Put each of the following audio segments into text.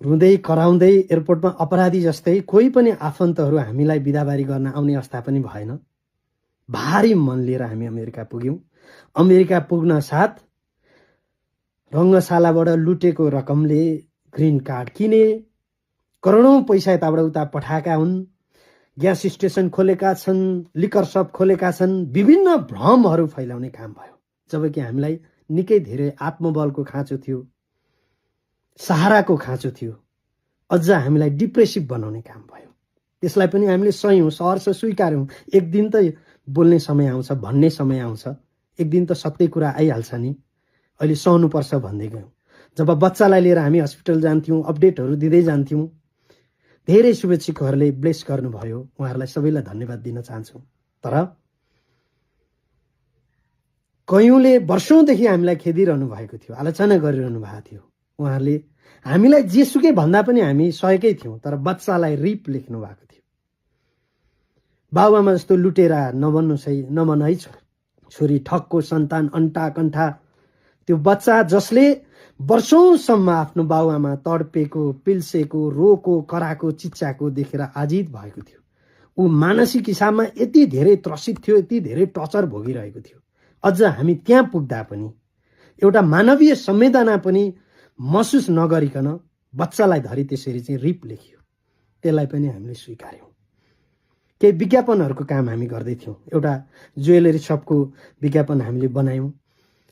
रुँदै कराउँदै एयरपोर्टमा अपराधी जस्तै कोही पनि आफन्तहरू हामीलाई बिदाबारी गर्न आउने अवस्था पनि भएन। भारी मन लिएर हामी अमेरिका पुग्यौं। अमेरिका पुग्न साथ रङ्गशालाबाट लुटेको रकमले ग्रीन कार्ड किने, करोडौं पैसा यताबाट उता पठाएका हुन्, ग्यास स्टेसन खोलेका छन्, लिकर सप खोलेका छन्, विभिन्न भ्रमहरू फैलाउने काम भयो। जबकि हामीलाई निकै धेरै आत्मबलको खाँचो थियो, सहाराको खाँचो थियो, अझ हामीलाई डिप्रेसिभ बनाउने काम भयो। त्यसलाई पनि हामीले सह्यौं, सहर्ष स्वीकार्यौं। एक दिन त बोल्ने समय आउँछ, भन्ने समय आउँछ, एक दिन त सत्य कुरा आइहाल्छ नि, अहिले सहनुपर्छ भन्दै गयौं। जब बच्चालाई लिएर हामी हस्पिटल जान्थ्यौं, अपडेटहरू दिँदै जान्थ्यौं, धेरै शुभेच्छुकहरूले ब्लेस गर्नुभयो, उहाँहरूलाई सबैलाई धन्यवाद दिन चाहन्छु। तर कयौंले वर्षौंदेखि हामीलाई खेदिरहनु भएको थियो, आलोचना गरिरहनु भएको थियो। उहाँहरूले हामीलाई जेसुकै भन्दा पनि हामी सहेकै थियौं, तर बच्चालाई रिप लेख्नु भएको थियो। बाबुआमा जस्तो लुटेरा नबन है छोरी, ठगको सन्तान, अन्टा कण्ठा। त्यो बच्चा जसले वर्षौंसम्म आफ्नो बाबुआमा तडपेको, पिल्सेको, रोको, कराको, चिच्चाको देखेर आजित भएको थियो। ऊ मानसिक हिसाबमा यति धेरै त्रसित थियो, यति धेरै टर्चर भोगिरहेको थियो। अझ हामी त्यहाँ पुग्दा पनि एउटा मानवीय संवेदना पनि महसुस नगरिकन बच्चालाई धरि त्यसरी चाहिँ रिप लेखियो। त्यसलाई पनि हामीले स्वीकार्यौं। केही विज्ञापनहरूको काम हामी गर्दै थियौं। एउटा ज्वेलरी सपको विज्ञापन हामीले बनायौं,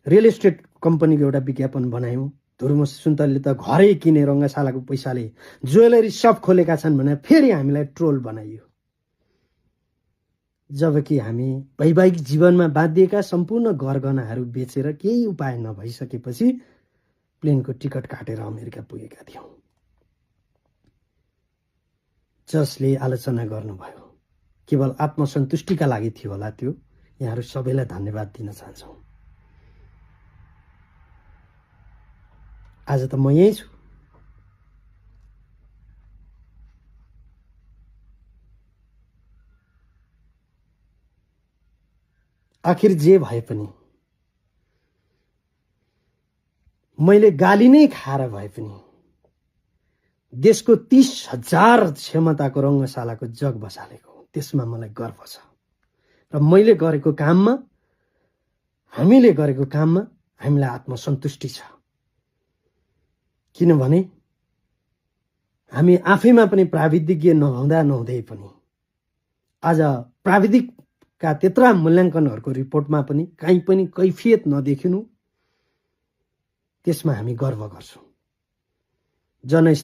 रियल एस्टेट कम्पनीको एउटा विज्ञापन बनायौं। धुर्म सुन्तलीले त घरै किने रङ्गशालाको पैसाले ज्वेलरी सप खोलेका छन् भनेर फेरि हामीलाई ट्रोल बनाइयो। जबकि हामी वैवाहिक जीवनमा बाँधिएका सम्पूर्ण गरगहनाहरू बेचेर केही उपाय नभइसकेपछि प्लेनको टिकट काटेर अमेरिका पुगेका थियौं। जसले आलोचना गर्नुभयो केवल आत्मसन्तुष्टिका लागि थियो होला त्यो। यहाँहरू सबैलाई धन्यवाद दिन चाहन्छौँ। आज त म यही छु। आखिर जे भए पनि मैले गाली नै खाएर भए पनि देशको 30,000 क्षमताको रङ्गशालाको जग बसालेको, त्यसमा मलाई गर्व छ। र मैले गरेको काममा, हामीले गरेको काममा हामीलाई आत्मसन्तुष्टि छ। किनभने हामी आफैमा पनि प्राविधिज्ञ नहुँदै पनि आज प्राविधिकका त्यत्रा मूल्याङ्कनहरूको रिपोर्टमा पनि कहीँ पनि कैफियत नदेखिनु, त्यसमा हामी गर्व गर्छौँ।